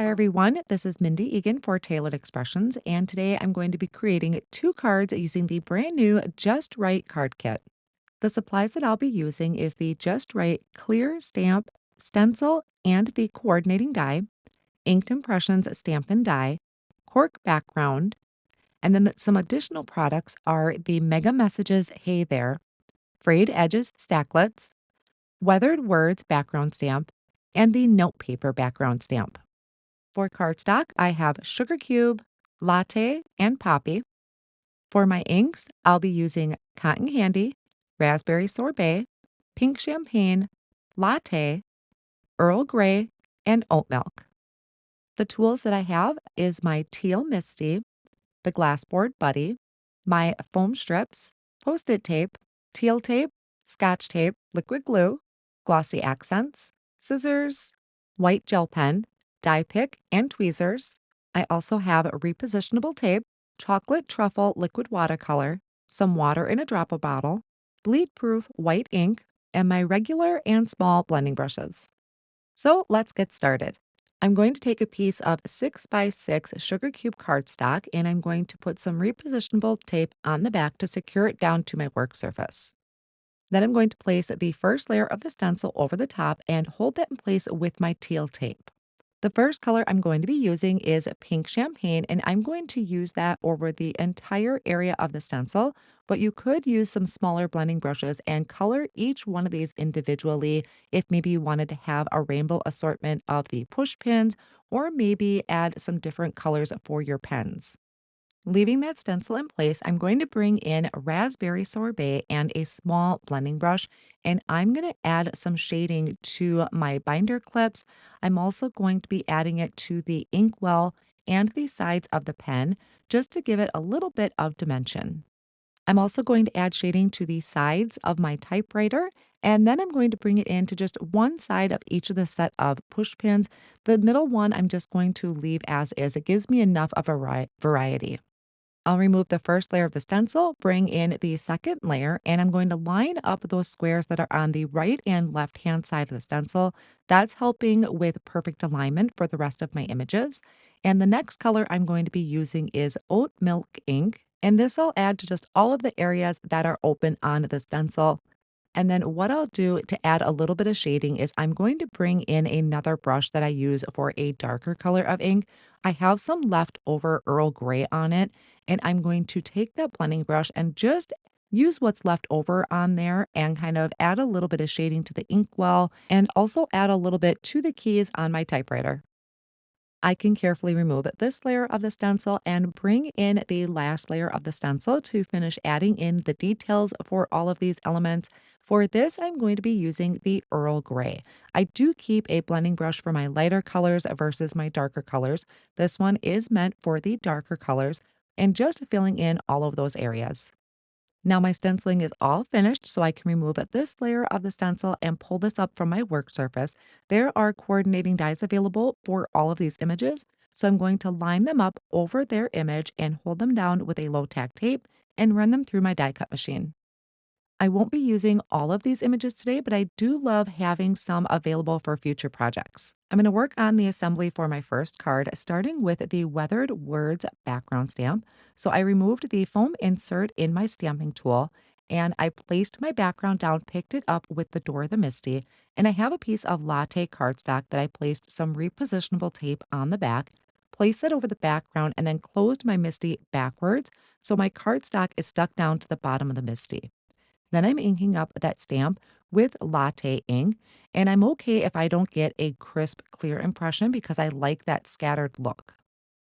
Hi everyone, this is Mindy Eggen for Tailored Expressions, and today I'm going to be creating two cards using the brand new Just Write Card Kit. The supplies that I'll be using is the Just Write Clear Stamp Stencil and the coordinating die, Inked Impressions Stamp and Die, Cork Background, and then some additional products are the Mega Messages Hey There, Frayed Edges Stacklets, Weathered Words Background Stamp, and the Note Paper Background Stamp. For cardstock, I have Sugar Cube, Latte, and Poppy. For my inks, I'll be using Cotton Candy, Raspberry Sorbet, Pink Champagne, Latte, Earl Grey, and Oat Milk. The tools that I have is my Teal MISTI, the Glassboard Buddy, my foam strips, Post-it tape, teal tape, Scotch tape, liquid glue, glossy accents, scissors, white gel pen, die pick, and tweezers. I also have a repositionable tape, chocolate truffle liquid watercolor, some water in a dropper bottle, bleed-proof white ink, and my regular and small blending brushes. So let's get started. I'm going to take a piece of 6x6 sugar cube cardstock and I'm going to put some repositionable tape on the back to secure it down to my work surface. Then I'm going to place the first layer of the stencil over the top and hold that in place with my teal tape. The first color I'm going to be using is Pink Champagne, and I'm going to use that over the entire area of the stencil, but you could use some smaller blending brushes and color each one of these individually if maybe you wanted to have a rainbow assortment of the push pins or maybe add some different colors for your pens. Leaving that stencil in place, I'm going to bring in raspberry sorbet and a small blending brush, and I'm going to add some shading to my binder clips. I'm also going to be adding it to the inkwell and the sides of the pen just to give it a little bit of dimension. I'm also going to add shading to the sides of my typewriter, and then I'm going to bring it into just one side of each of the set of push pins. The middle one I'm just going to leave as is. It gives me enough of a variety. I'll remove the first layer of the stencil, bring in the second layer, and I'm going to line up those squares that are on the right and left hand side of the stencil. That's helping with perfect alignment for the rest of my images. And the next color I'm going to be using is Oat Milk Ink. And this I'll add to just all of the areas that are open on the stencil. And then what I'll do to add a little bit of shading is I'm going to bring in another brush that I use for a darker color of ink. I have some leftover Earl Grey on it, and I'm going to take that blending brush and just use what's left over on there and kind of add a little bit of shading to the inkwell and also add a little bit to the keys on my typewriter. I can carefully remove this layer of the stencil and bring in the last layer of the stencil to finish adding in the details for all of these elements. For this, I'm going to be using the Earl Grey. I do keep a blending brush for my lighter colors versus my darker colors. This one is meant for the darker colors and just filling in all of those areas. Now my stenciling is all finished, so I can remove this layer of the stencil and pull this up from my work surface. There are coordinating dies available for all of these images, so I'm going to line them up over their image and hold them down with a low tack tape and run them through my die cut machine. I won't be using all of these images today, but I do love having some available for future projects. I'm going to work on the assembly for my first card, starting with the Weathered Words background stamp. So I removed the foam insert in my stamping tool and I placed my background down, picked it up with the door of the MISTI, and I have a piece of latte cardstock that I placed some repositionable tape on the back, placed it over the background, and then closed my MISTI backwards so my cardstock is stuck down to the bottom of the MISTI. Then I'm inking up that stamp with latte ink, and I'm okay if I don't get a crisp, clear impression because I like that scattered look.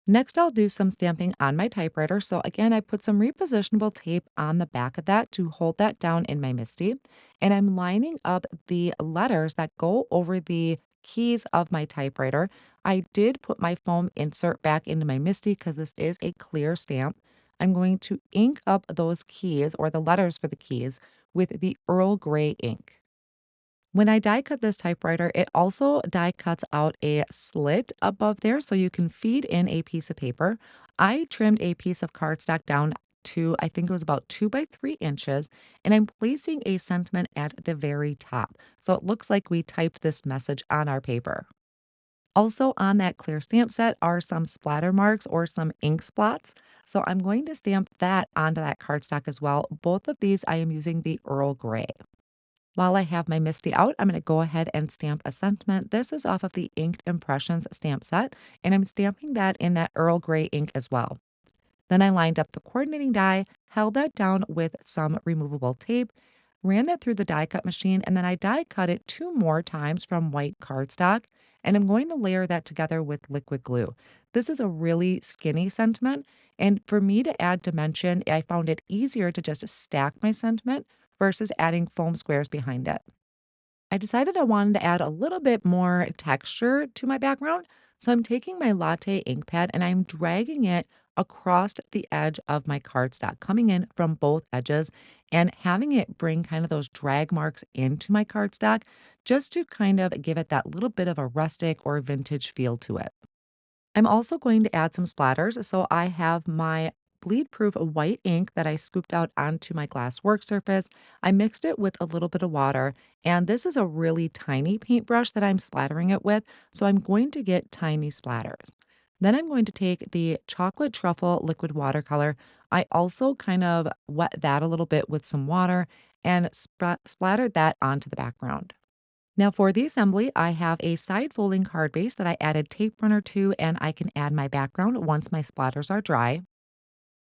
Next, I'll do some stamping on my typewriter. So again, I put some repositionable tape on the back of that to hold that down in my MISTI, and I'm lining up the letters that go over the keys of my typewriter. I did put my foam insert back into my MISTI because this is a clear stamp. I'm going to ink up those keys or the letters for the keys with the Earl Grey ink. When I die cut this typewriter, it also die cuts out a slit above there so you can feed in a piece of paper. I trimmed a piece of cardstock down to, I think it was about 2 by 3 inches, and I'm placing a sentiment at the very top. So it looks like we typed this message on our paper. Also on that clear stamp set are some splatter marks or some ink spots. So I'm going to stamp that onto that cardstock as well. Both of these I am using the Earl Grey. While I have my MISTI out, I'm going to go ahead and stamp a sentiment. This is off of the Inked Impressions stamp set, and I'm stamping that in that Earl Grey ink as well. Then I lined up the coordinating die, held that down with some removable tape, ran that through the die cut machine, and then I die cut it two more times from white cardstock. And I'm going to layer that together with liquid glue. This is a really skinny sentiment. And for me to add dimension, I found it easier to just stack my sentiment versus adding foam squares behind it. I decided I wanted to add a little bit more texture to my background. So I'm taking my latte ink pad and I'm dragging it across the edge of my cardstock, coming in from both edges and having it bring kind of those drag marks into my cardstock just to kind of give it that little bit of a rustic or vintage feel to it. I'm also going to add some splatters. So I have my bleed proof white ink that I scooped out onto my glass work surface. I mixed it with a little bit of water, and this is a really tiny paintbrush that I'm splattering it with. So I'm going to get tiny splatters. Then I'm going to take the chocolate truffle liquid watercolor. I also kind of wet that a little bit with some water and splattered that onto the background. Now for the assembly, I have a side folding card base that I added tape runner to, and I can add my background once my splatters are dry.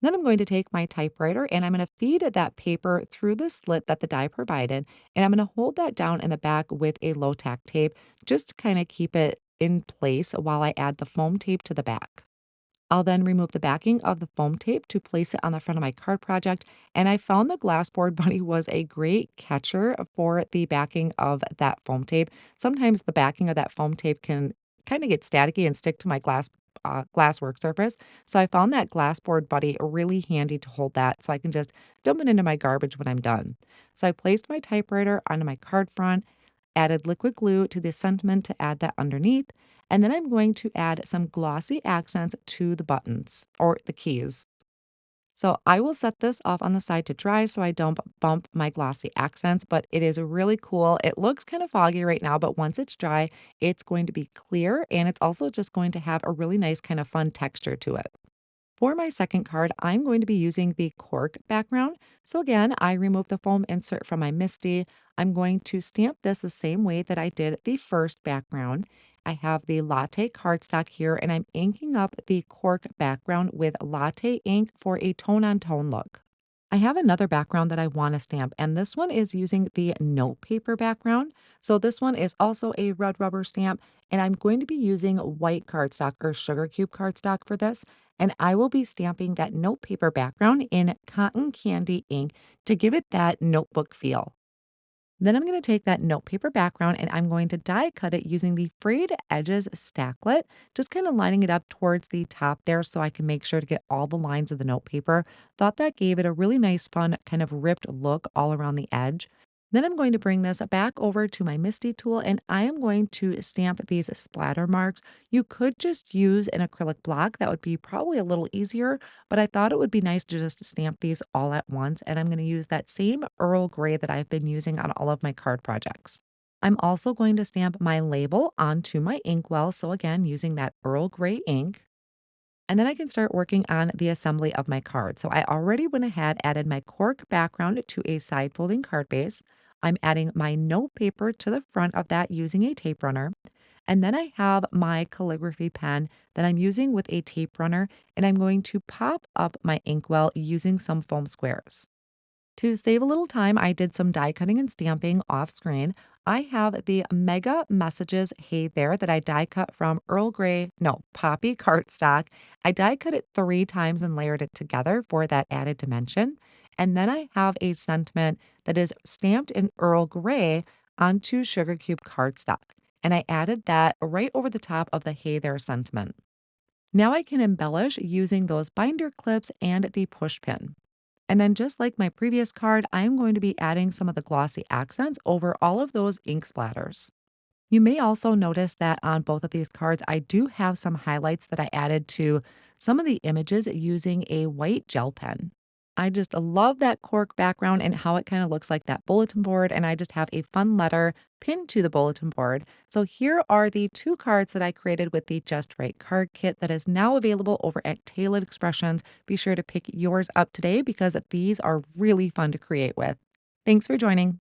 Then I'm going to take my typewriter and I'm going to feed that paper through the slit that the die provided, and I'm going to hold that down in the back with a low tack tape just to kind of keep it in place while I add the foam tape to the back. I'll then remove the backing of the foam tape to place it on the front of my card project. And I found the glassboard bunny was a great catcher for the backing of that foam tape. Sometimes the backing of that foam tape can kind of get staticky and stick to my glass work surface. So I found that glassboard buddy really handy to hold that so I can just dump it into my garbage when I'm done. So I placed my typewriter onto my card front, added liquid glue to the sentiment to add that underneath, and then I'm going to add some glossy accents to the buttons or the keys. So I will set this off on the side to dry so I don't bump my glossy accents, but it is really cool. It looks kind of foggy right now, but once it's dry, it's going to be clear and it's also just going to have a really nice kind of fun texture to it. For my second card, I'm going to be using the cork background. So again, I remove the foam insert from my MISTI. I'm going to stamp this the same way that I did the first background. I have the latte cardstock here and I'm inking up the cork background with latte ink for a tone on tone look. I have another background that I want to stamp, and this one is using the note paper background. So this one is also a red rubber stamp, and I'm going to be using white cardstock or sugar cube cardstock for this. And I will be stamping that note paper background in cotton candy ink to give it that notebook feel. Then I'm going to take that note paper background and I'm going to die cut it using the frayed edges stacklet, just kind of lining it up towards the top there so I can make sure to get all the lines of the note paper. Thought that gave it a really nice, fun, kind of ripped look all around the edge. Then I'm going to bring this back over to my MISTI tool and I am going to stamp these splatter marks. You could just use an acrylic block. That would be probably a little easier, but I thought it would be nice to just stamp these all at once. And I'm going to use that same Earl Grey that I've been using on all of my card projects. I'm also going to stamp my label onto my inkwell. So again, using that Earl Grey ink. And then I can start working on the assembly of my card. So I already went ahead, added my cork background to a side folding card base. I'm adding my note paper to the front of that using a tape runner. And then I have my calligraphy pen that I'm using with a tape runner, and I'm going to pop up my inkwell using some foam squares. To save a little time, I did some die cutting and stamping off screen. I have the Mega Messages Hey There that I die cut from Earl Grey, no, Poppy cardstock. I die cut it 3 times and layered it together for that added dimension. And then I have a sentiment that is stamped in Earl Grey onto sugar cube cardstock. And I added that right over the top of the Hey There sentiment. Now I can embellish using those binder clips and the push pin. And then just like my previous card, I'm going to be adding some of the glossy accents over all of those ink splatters. You may also notice that on both of these cards, I do have some highlights that I added to some of the images using a white gel pen. I just love that cork background and how it kind of looks like that bulletin board. And I just have a fun letter pinned to the bulletin board. So here are the two cards that I created with the Just Write Card Kit that is now available over at Tailored Expressions. Be sure to pick yours up today because these are really fun to create with. Thanks for joining.